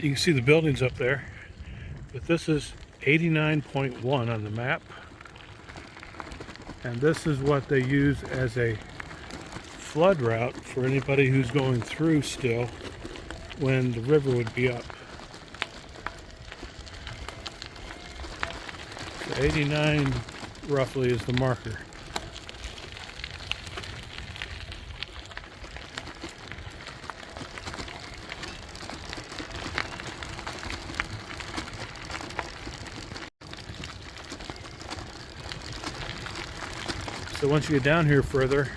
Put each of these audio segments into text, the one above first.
You can see the buildings up there, but this is 89.1 on the map, and this is what they use as a flood route for anybody who's going through still when the river would be up. So 89 roughly is the marker. So once you get down here further,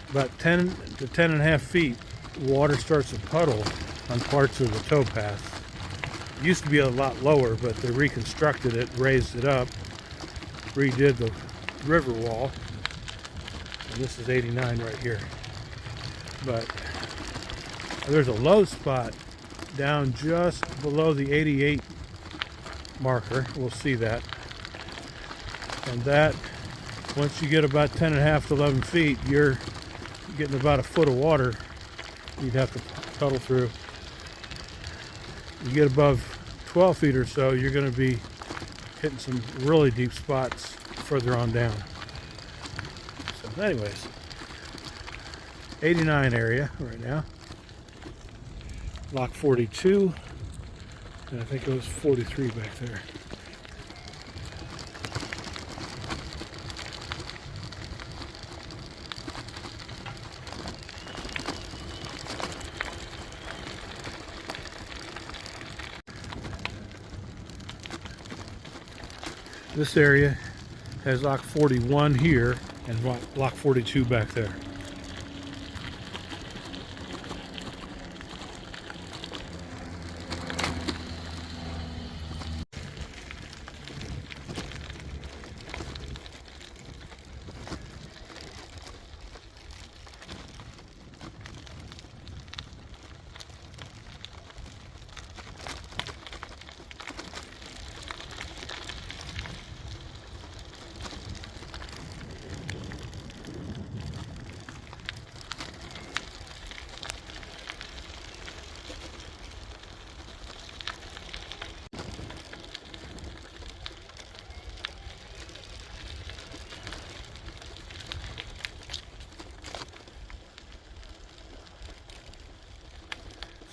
about 10 to 10 and a half feet, water starts to puddle on parts of the towpath. It used to be a lot lower, but they reconstructed it, raised it up, redid the river wall, and this is 89 right here. But there's a low spot down just below the 88 marker. We'll see that. And that, once you get about 10 and a half to 11 feet, you're getting about a foot of water you'd have to puddle through. You get above 12 feet or so, you're going to be hitting some really deep spots further on down. So anyways, 89 area right now. Lock 42, and I think it was 43 back there. This area has lock 41 here and lock 42 back there.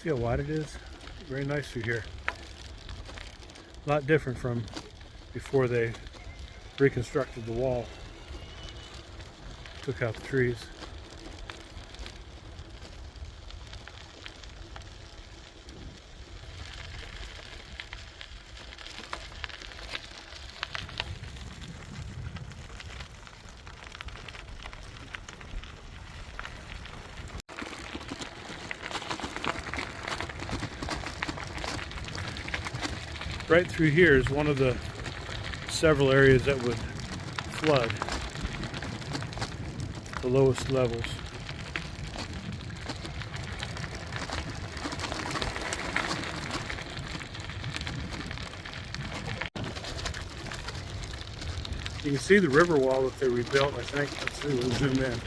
See how wide it is? Very nice through here. A lot different from before they reconstructed the wall. Took out the trees. Right through here is one of the several areas that would flood, the lowest levels. You can see the river wall that they rebuilt, I think. Let's see, we'll zoom in.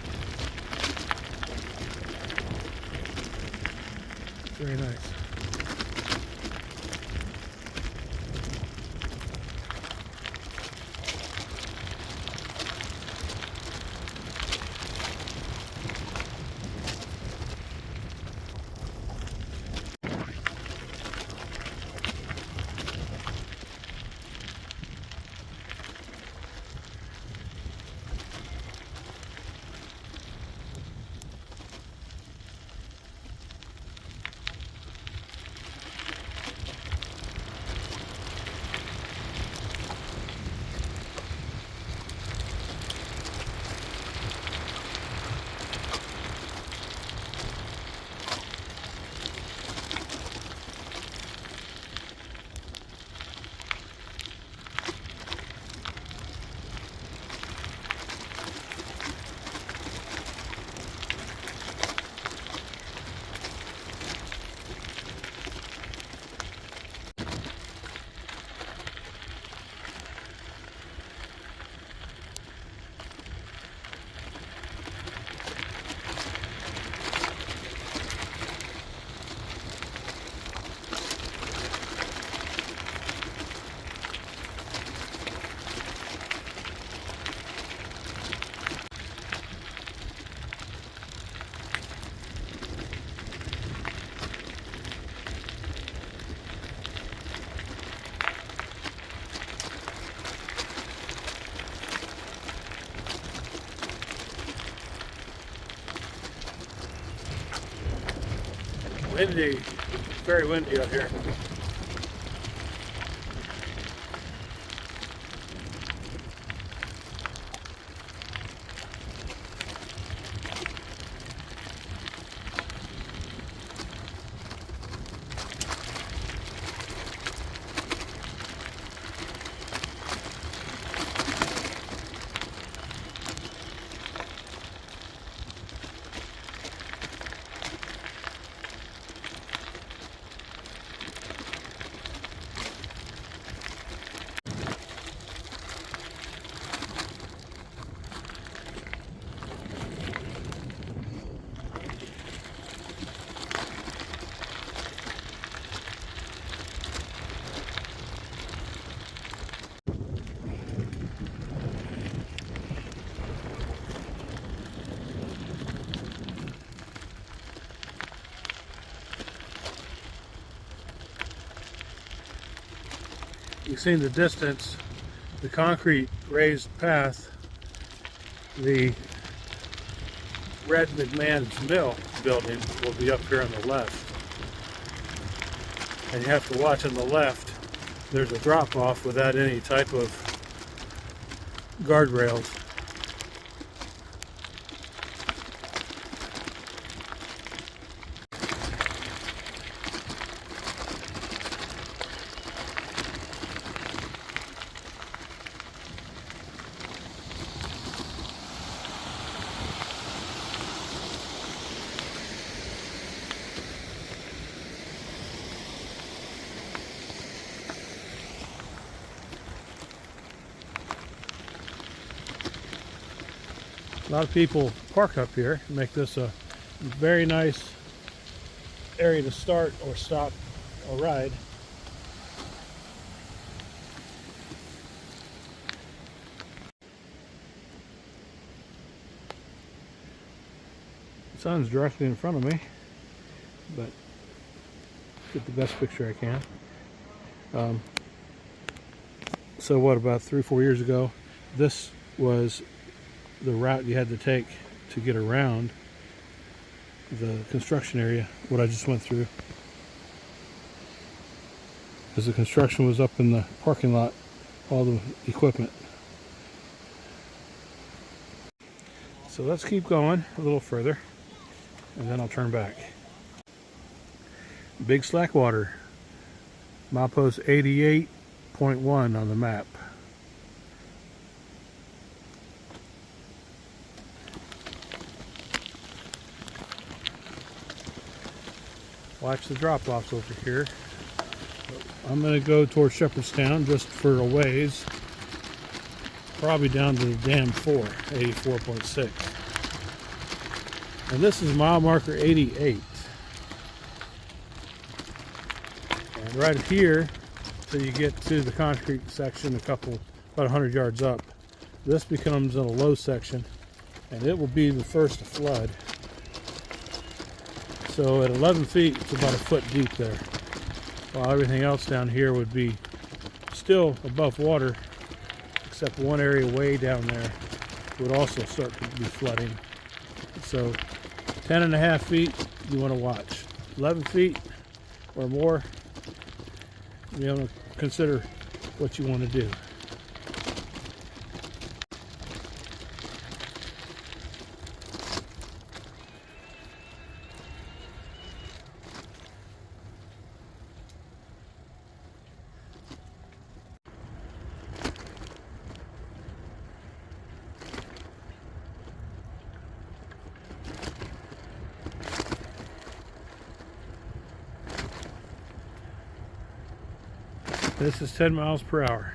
Very nice. Windy, very windy out here. You see in the distance the concrete raised path, the Red McMahon's Mill building will be up here on the left. And you have to watch on the left, there's a drop off without any type of guardrails. A lot of people park up here and make this a very nice area to start or stop a ride. The sun's directly in front of me, but get the best picture I can. So what, about 3 or 4 years ago, this was the route you had to take to get around the construction area, what I just went through. As the construction was up in the parking lot, all the equipment. So let's keep going a little further and then I'll turn back. Big Slackwater, milepost 88.1 on the map. Watch the drop-offs over here. I'm going to go towards Shepherdstown just for a ways. Probably down to the Dam 4, 84.6. And this is mile marker 88. And right here, till you get to the concrete section, about 100 yards up, this becomes a low section, and it will be the first to flood. So at 11 feet, it's about a foot deep there, while everything else down here would be still above water, except one area way down there would also start to be flooding. So 10.5 feet, you want to watch. 11 feet or more, you want to consider what you want to do. This is 10 miles per hour.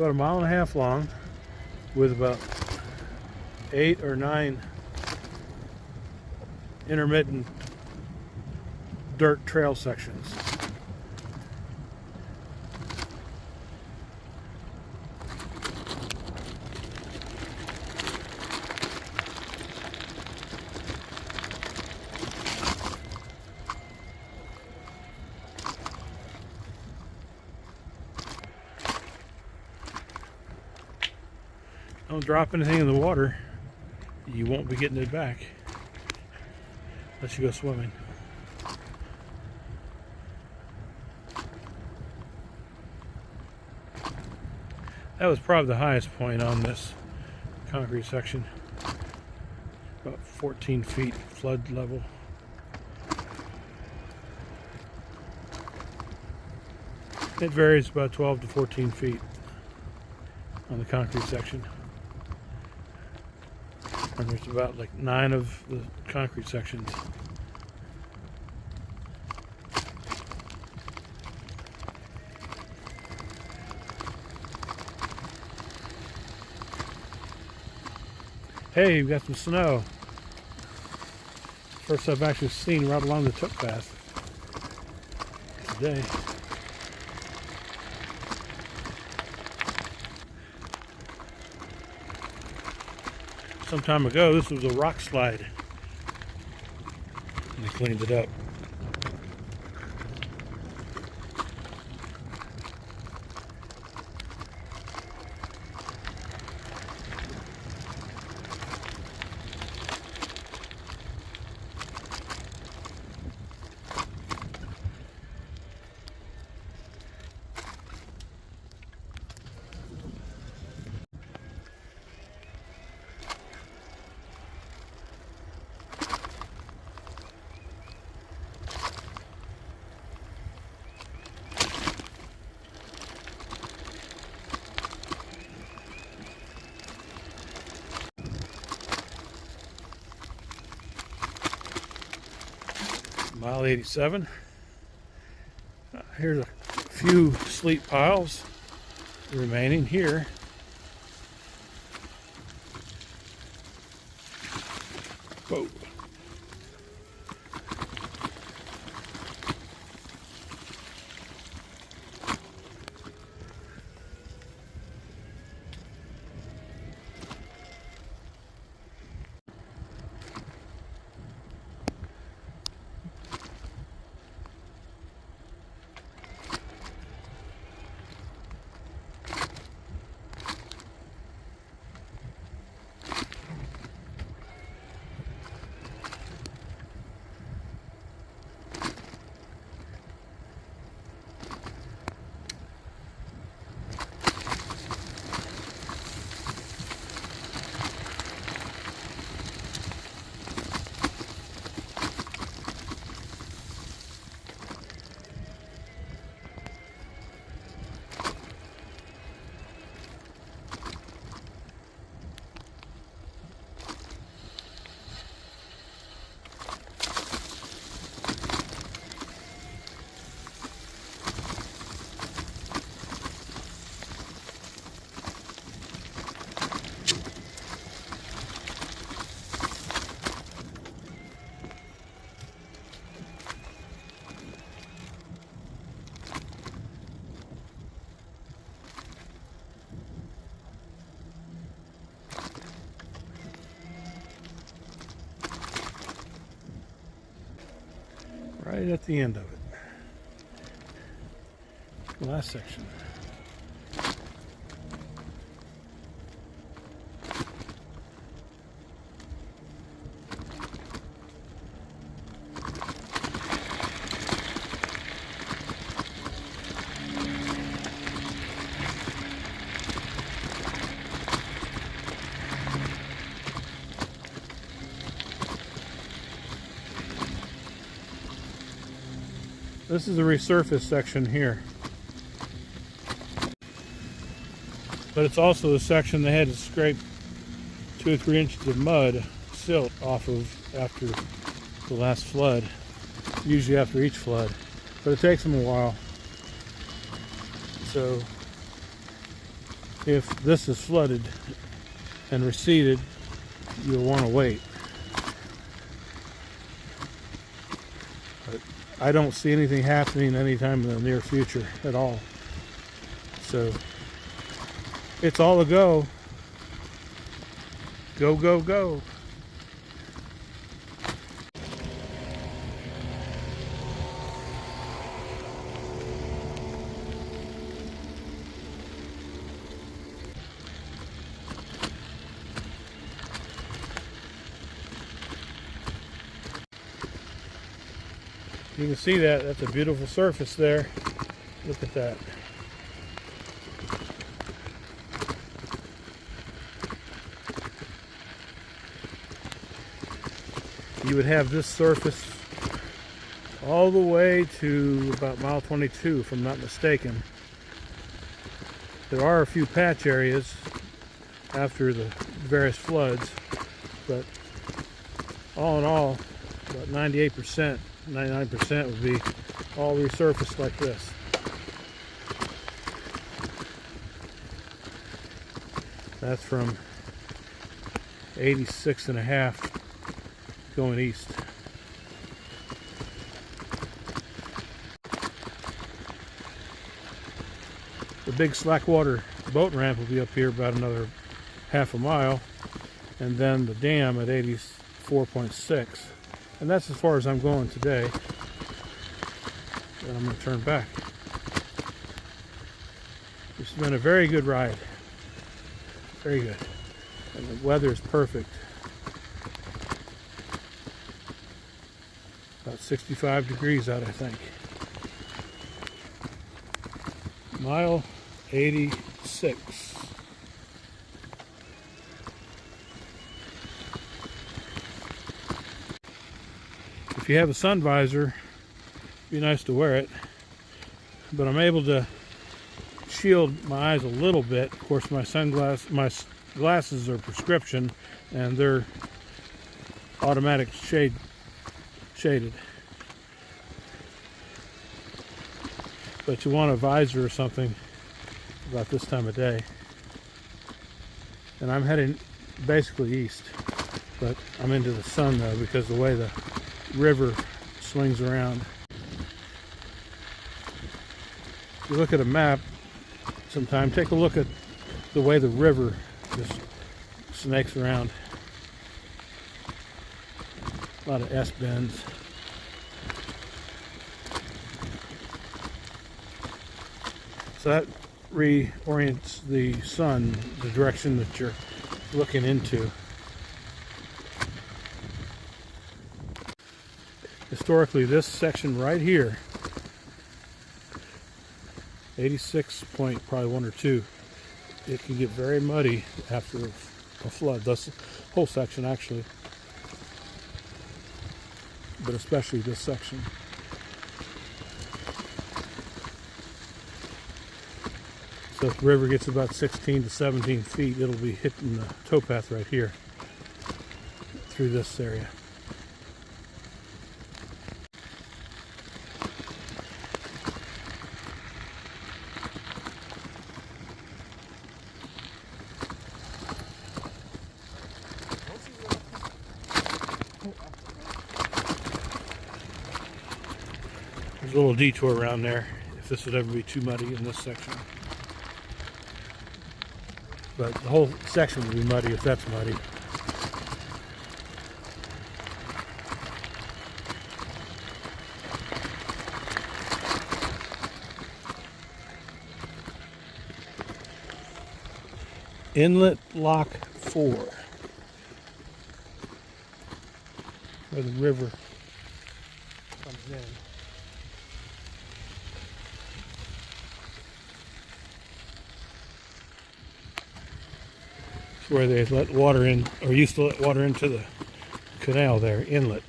about 1.5 miles long with about 8 or 9 intermittent dirt trail sections. Don't drop anything in the water, you won't be getting it back unless you go swimming. That was probably the highest point on this concrete section. About 14 feet flood level. It varies about 12 to 14 feet on the concrete section. And there's about like 9 of the concrete sections. Hey, we've got some snow. First I've actually seen right along the towpath today. Some time ago, this was a rock slide, and they cleaned it up. Mile 87. Here's a few sleet piles remaining here. Whoa. Right at the end of it. Last section. This is the resurfaced section here. But it's also the section they had to scrape 2 or 3 inches of mud, silt, off of after the last flood. Usually after each flood. But it takes them a while. So if this is flooded and receded, you'll want to wait. But I don't see anything happening anytime in the near future at all. So it's all a go. Go, go, go. You can see that. That's a beautiful surface there. Look at that. You would have this surface all the way to about mile 22, if I'm not mistaken. There are a few patch areas after the various floods, but all in all, about 98%, 99% would be all resurfaced like this. That's from 86.5 going east. The Big Slackwater boat ramp will be up here about another half a mile, and then the dam at 84.6. And that's as far as I'm going today. Then I'm going to turn back. This has been a very good ride. Very good. And the weather is perfect. About 65 degrees out, I think. Mile 86. If you have a sun visor, it'd be nice to wear it. But I'm able to shield my eyes a little bit. Of course, my glasses are prescription, and they're automatic shaded. But you want a visor or something about this time of day. And I'm heading basically east, but I'm into the sun though because the way the river swings around. If you look at a map sometime, take a look at the way the river just snakes around. A lot of S-bends. So that reorients the sun, the direction that you're looking into. Historically, this section right here, 86 point probably 1 or 2, it can get very muddy after a flood. This whole section actually, but especially this section. So if the river gets about 16 to 17 feet, it'll be hitting the towpath right here through this area. There's a little detour around there if this would ever be too muddy in this section. But the whole section would be muddy if that's muddy. Inlet Lock 4, where the river comes in. It's where they let water in, or used to let water into the canal there, Inlet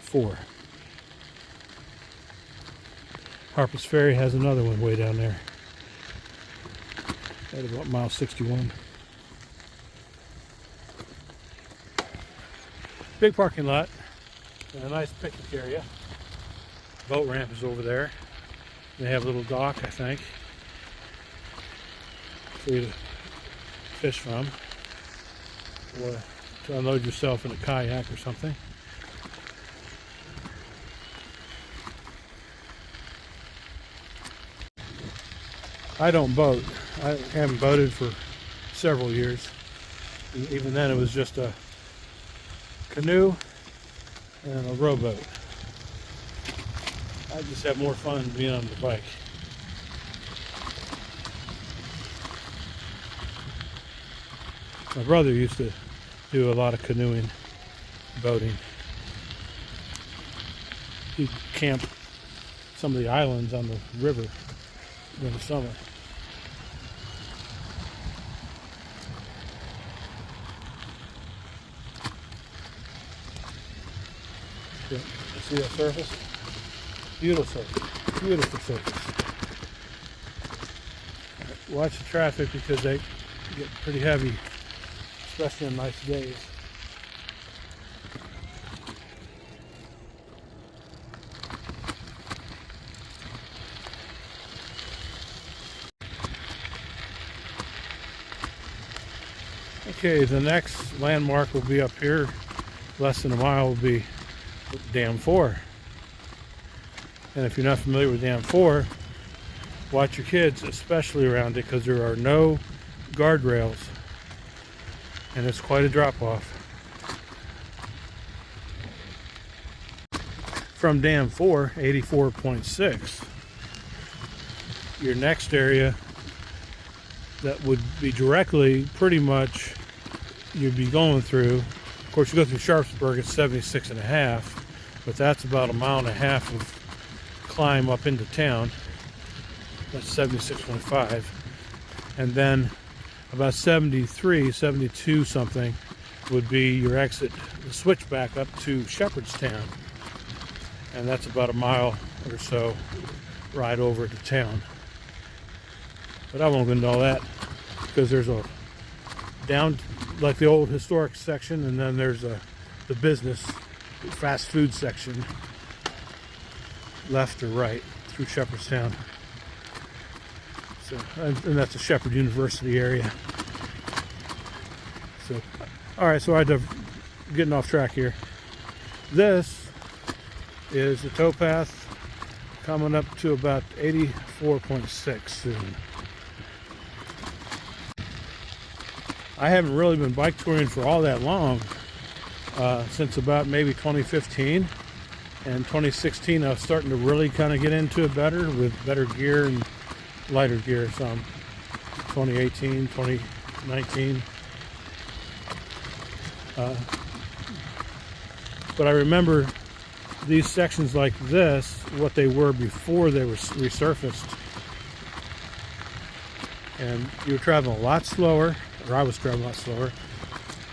4. Harpers Ferry has another one way down there at about mile 61. Big parking lot and a nice picnic area. Boat ramp is over there. They have a little dock, I think, for you to fish from, or to unload yourself in a kayak or something. I don't boat. I haven't boated for several years. Even then, it was just a canoe and a rowboat. I just have more fun being on the bike. My brother used to do a lot of canoeing, boating. He'd camp some of the islands on the river during the summer. Yeah, you see that surface? Beautiful surface. Beautiful surface. Watch the traffic because they get pretty heavy, especially on nice days. Okay, the next landmark will be up here. Less than a mile will be Dam 4. And if you're not familiar with Dam 4, watch your kids, especially around it, because there are no guardrails. And it's quite a drop-off. From Dam 4, 84.6, your next area that would be directly, pretty much, you'd be going through. Of course, you go through Sharpsburg, it's 76.5, but that's about a mile and a half of climb up into town. That's 76.5. And then about 73, 72 something would be your exit, the switchback up to Shepherdstown. And that's about a mile or so ride over to town. But I won't go into all that because there's a down, like the old historic section, and then there's the business fast food section, left or right through Shepherdstown. So, and that's the Shepherd University area. So, all right. So I'm getting off track here. This is the towpath coming up to about 84.6 soon. I haven't really been bike touring for all that long, since about maybe 2015. And 2016 I was starting to really kind of get into it better with better gear and lighter gear. Some 2018, 2019. But I remember these sections like this, what they were before they were resurfaced. And you were traveling a lot slower, or I was traveling a lot slower,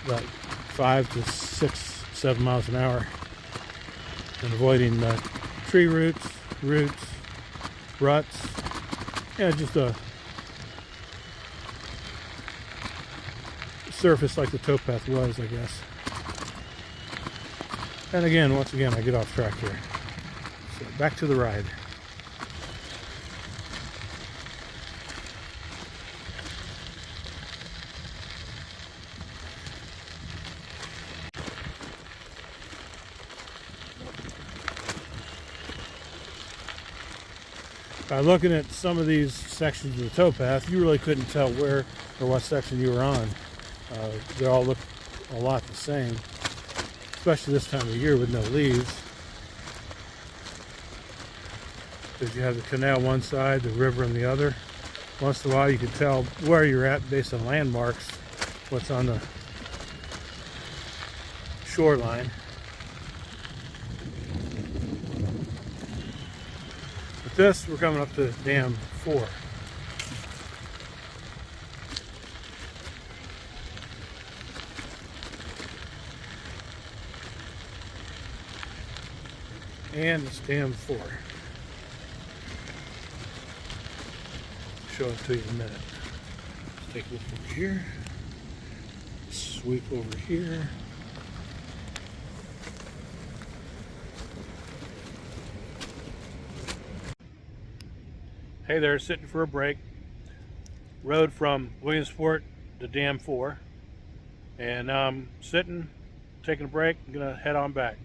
about 5 to 6, 7 miles an hour, and avoiding tree roots, ruts. Yeah, just a surface like the towpath was, I guess. And again, once again, I get off track here. So back to the ride. By looking at some of these sections of the towpath, you really couldn't tell where or what section you were on. They all look a lot the same, especially this time of year with no leaves. Because you have the canal one side, the river on the other. Once in a while you can tell where you're at based on landmarks, what's on the shoreline. With this, we're coming up to Dam 4. And it's Dam 4. Show it to you in a minute. Let's take a look over here. Sweep over here. Hey there, sitting for a break. Rode from Williamsport to Dam 4, and I'm sitting, taking a break. I'm gonna head on back.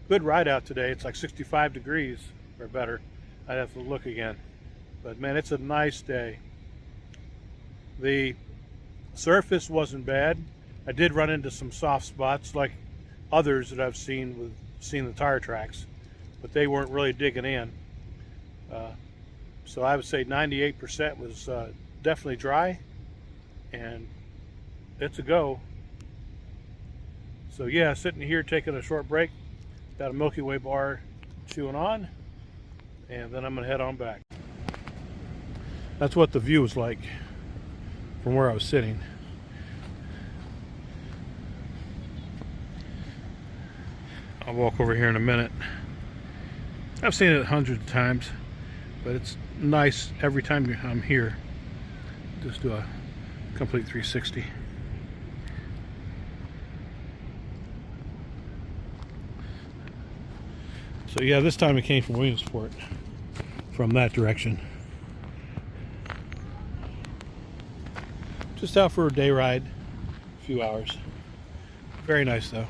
Good ride out today. It's like 65 degrees or better. I'd have to look again, but man, it's a nice day. The surface wasn't bad. I did run into some soft spots like others that I've seen the tire tracks, but they weren't really digging in. So I would say 98% was definitely dry, and it's a go. So yeah, sitting here taking a short break, got a Milky Way bar chewing on, and then I'm gonna head on back. That's what the view was like from where I was sitting. I'll walk over here in a minute. I've seen it hundreds of times, but it's nice every time I'm here. Just do a complete 360. So yeah, this time it came from Williamsport, from that direction. Just out for a day ride, a few hours. Very nice though.